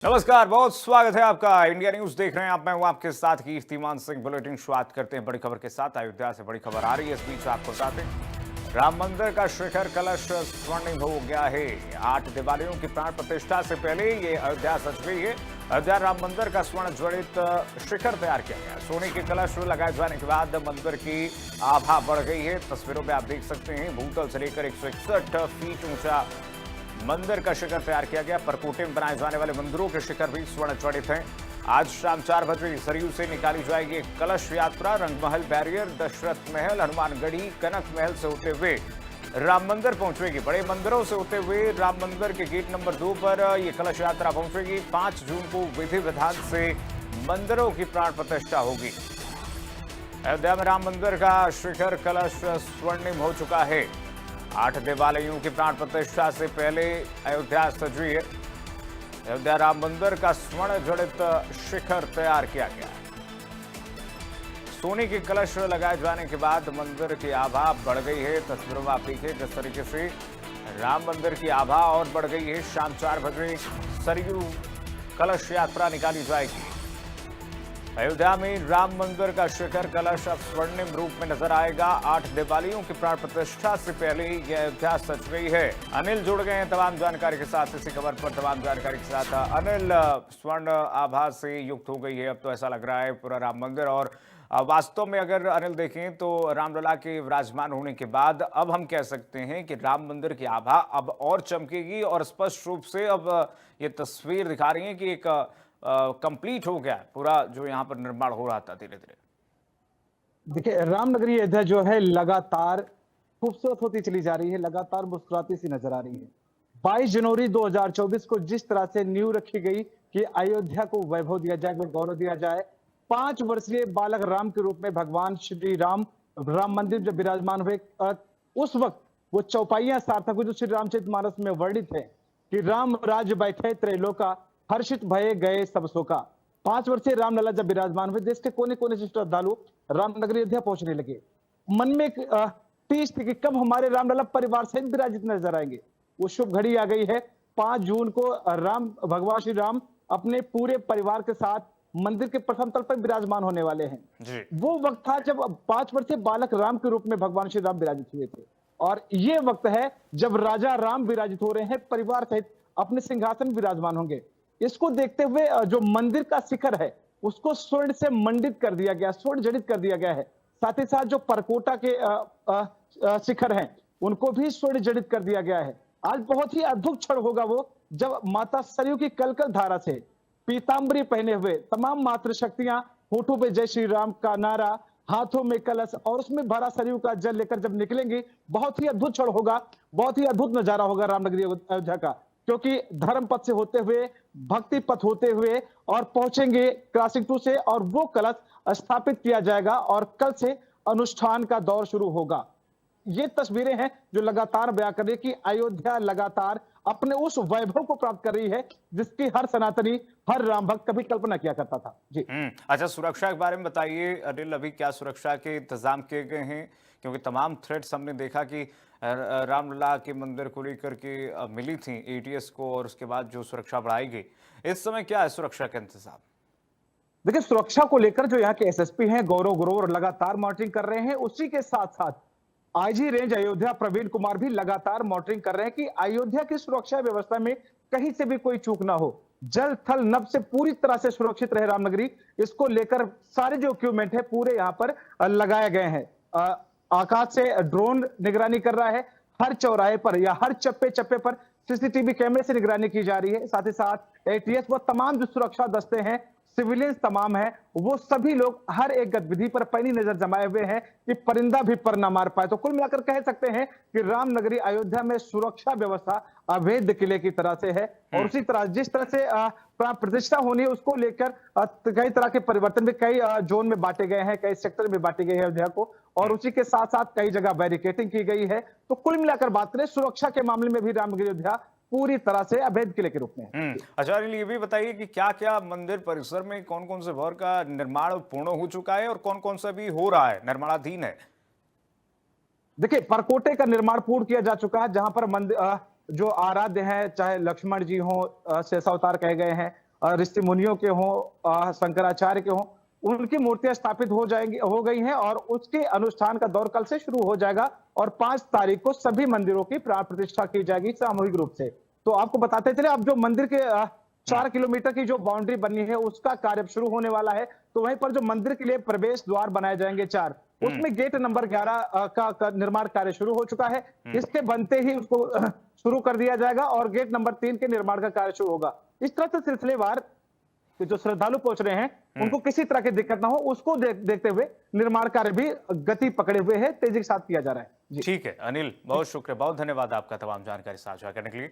नमस्कार, बहुत स्वागत है आपका। इंडिया न्यूज देख रहे हैं आप। मैं हूं आपके साथ कीर्तिमान सिंह। बुलेटिन शुरुआत करते हैं बड़ी खबर के साथ। अयोध्या से बड़ी खबर आ रही है। इस बीच आपको बताते हैं राम मंदिर का शिखर कलश स्वर्णिम हो गया है। 8 दिवालियों की प्राण प्रतिष्ठा से पहले ये अयोध्या सज गई है। अयोध्या राम मंदिर का स्वर्ण जड़ित शिखर तैयार किया गया। सोने के कलश लगाए जाने के बाद मंदिर की आभा बढ़ गई है। तस्वीरों में आप देख सकते हैं भूतल से लेकर 161 फीट ऊंचा मंदिर का शिखर तैयार किया गया। परकोटे में बनाए जाने वाले मंदिरों के शिखर भी स्वर्ण जड़ित हैं। आज शाम 4 बजे सरयू से निकाली जाएगी एक कलश यात्रा। रंगमहल बैरियर, दशरथ महल, हनुमानगढ़ी, कनक महल से होते हुए राम मंदिर पहुंचेगी। बड़े मंदिरों से होते हुए राम मंदिर के गेट नंबर 2 पर यह कलश यात्रा पहुंचेगी। 5 जून को विधि विधान से मंदिरों की प्राण प्रतिष्ठा होगी। अयोध्या में राम मंदिर का शिखर कलश स्वर्णिम हो चुका है। 8 देवालयों की प्राण प्रतिष्ठा से पहले अयोध्या सजी है। अयोध्या राम मंदिर का स्वर्ण जड़ित शिखर तैयार किया गया। सोने के कलश लगाए जाने के बाद मंदिर की आभा बढ़ गई है। तस्वीरों में आप देखिए जिस तरीके से राम मंदिर की आभा और बढ़ गई है। शाम 4 बजे सरयू कलश यात्रा निकाली जाएगी। अयोध्या में राम मंदिर का शिखर कलश अब स्वर्णिम रूप में नजर आएगा। 8 दिवालियों की प्राण प्रतिष्ठा से पहले यह अयोध्या सज गई है। अनिल जुड़ गए हैं तमाम जानकारी के साथ। इसी खबर पर तमाम जानकारी के साथ अनिल, स्वर्ण आभा से युक्त हो गई है अब तो ऐसा लग रहा है पूरा राम मंदिर। और वास्तव में अगर अनिल देखें तो रामलला के विराजमान होने के बाद अब हम कह सकते हैं कि राम मंदिर की आभा अब और चमकेगी और स्पष्ट रूप से अब ये तस्वीर दिखा रही है कि एक कंप्लीट हो गया पूरा जो यहाँ पर निर्माण हो रहा था धीरे धीरे। देखिए, रामनगरी अयोध्या जो है लगातार खूबसूरत होती चली जा रही है, लगातार मुस्कुराती सी नजर आ रही है। 22 जनवरी 2024 को जिस तरह से नींव रखी गई कि अयोध्या को वैभव दिया जाए, गौरव दिया जाए। 5 वर्षीय बालक राम के रूप में भगवान श्री राम राम मंदिर जब विराजमान हुए, उस वक्त वो चौपाइयां सार्थक हुई जो श्री रामचरितमानस में वर्णित है कि राम राज बैठे त्रैलोका, हर्षित भये गए सब शोका। 5 वर्षीय रामलला जब विराजमान हुए, देश के कोने कोने से श्रद्धालु रामनगरी अयोध्या पहुंचने लगे। मन में एक तीज थी कि कब हमारे रामलला परिवार सहित विराजित नजर आएंगे। वो शुभ घड़ी आ गई है। 5 जून को भगवान श्री राम अपने पूरे परिवार के साथ मंदिर के प्रथम तल पर विराजमान होने वाले हैं जी। वो वक्त था जब 5 वर्षीय बालक राम के रूप में भगवान श्री राम विराजित हुए थे। और ये वक्त है जब राजा राम विराजित हो रहे हैं, परिवार सहित अपने सिंहासन विराजमान होंगे। इसको देखते हुए जो मंदिर का शिखर है उसको स्वर्ण से मंडित कर दिया गया, स्वर्ण जड़ित कर दिया गया है। साथ ही साथ जो परकोटा के शिखर हैं उनको भी स्वर्ण जड़ित कर दिया गया है। आज बहुत ही अद्भुत क्षण होगा वो जब माता सरयू की कलकल धारा से पीतांबरी पहने हुए तमाम मातृशक्तियां होठों पे जय श्री राम का नारा, हाथों में कलश और उसमें भरा सरयू का जल लेकर जब निकलेंगे, बहुत ही अद्भुत क्षण होगा, बहुत ही अद्भुत नजारा होगा रामनगरी अयोध्या का। क्योंकि धर्म पथ से होते हुए, भक्ति पथ होते हुए और पहुंचेंगे क्रॉसिंग 2 से और वो कलश स्थापित किया जाएगा और कल से अनुष्ठान का दौर शुरू होगा। ये तस्वीरें हैं जो लगातार बयां कर रही है कि अयोध्या लगातार अपने उस वैभव को प्राप्त कर रही है जिसकी हर सनातनी, हर राम भक्त कभी कल्पना किया करता था। जी। अच्छा, सुरक्षा के बारे में बताइए अनिल। अभी क्या सुरक्षा के इंतजाम किए गए हैं? क्योंकि तमाम थ्रेट्स हमने देखा कि रामलला के मंदिर को लेकर के मिली थी एटीएस को और उसके बाद जो सुरक्षा बढ़ाई गई, इस समय क्या है सुरक्षा का इंतजाम? देखिए, सुरक्षा को लेकर जो यहाँ के एसएसपी हैं गौरव ग्रोवर लगातार मॉनिटरिंग कर रहे हैं। उसी के साथ साथ आईजी रेंज अयोध्या प्रवीण कुमार भी लगातार मॉनिटरिंग कर रहे हैं कि अयोध्या की सुरक्षा व्यवस्था में कहीं से भी कोई चूक ना हो। जल थल नभ से पूरी तरह से सुरक्षित रहे रामनगरी, इसको लेकर सारे जो इक्विपमेंट है पूरे यहाँ पर लगाए गए हैं। आकाश से ड्रोन निगरानी कर रहा है। हर चौराहे पर या हर चप्पे चप्पे पर सीसीटीवी कैमरे से निगरानी की जा रही है। साथ ही साथ एटीएस व तमाम जो सुरक्षा दस्ते हैं, सिविलियंस तमाम है, वो सभी लोग हर एक गतिविधि पर पैनी नजर जमाए हुए हैं कि परिंदा भी पर ना मार पाए। तो कुल मिलाकर कह सकते हैं कि रामनगरी अयोध्या में सुरक्षा व्यवस्था अभेद्य किले की तरह से है। और उसी तरह जिस तरह से प्राण प्रतिष्ठा होनी है उसको लेकर कई तरह के परिवर्तन भी कई जोन में बांटे गए हैं, कई सेक्टर में बांटी गई है अयोध्या को। और उसी के साथ साथ कई जगह बैरिकेटिंग की गई है। तो कुल मिलाकर बात करें सुरक्षा के मामले में भी रामनगरी अयोध्या पूरी तरह से अवैध किले के रूप में। अच्छा अनिल, ये भी बताइए कि क्या क्या मंदिर परिसर में कौन कौन से भवन का निर्माण पूर्ण हो चुका है और कौन कौन सा भी हो रहा है, निर्माणाधीन है? देखिए, परकोटे का निर्माण पूर्ण किया जा चुका है, जहां पर मंदिर जो आराध्य हैं, चाहे लक्ष्मण जी हो, शेषावतार कहे गए हैं, ऋषि मुनियों के हों, शंकराचार्य के हों, उनकी मूर्तियां स्थापित हो गई हैं और उसके अनुष्ठान का दौर कल से शुरू हो जाएगा और 5 तारीख को सभी मंदिरों की प्राण प्रतिष्ठा की जाएगी सामूहिक रूप से। तो आपको बताते चले, अब जो मंदिर के 4 किलोमीटर की जो बाउंड्री बनी है उसका कार्य शुरू होने वाला है। तो वहीं पर जो मंदिर के लिए प्रवेश द्वार बनाए जाएंगे 4, उसमें गेट नंबर 11 का निर्माण कार्य शुरू हो चुका है। इसके बनते ही उसको शुरू कर दिया जाएगा और गेट नंबर 3 के निर्माण का कार्य शुरू होगा। इस तरह से सिलसिलेवार कि जो श्रद्धालु पहुंच रहे हैं उनको किसी तरह की दिक्कत ना हो, उसको देखते हुए निर्माण कार्य भी गति पकड़े हुए है, तेजी के साथ किया जा रहा है। ठीक है अनिल, बहुत शुक्रिया, बहुत धन्यवाद आपका तमाम जानकारी साझा करने के लिए।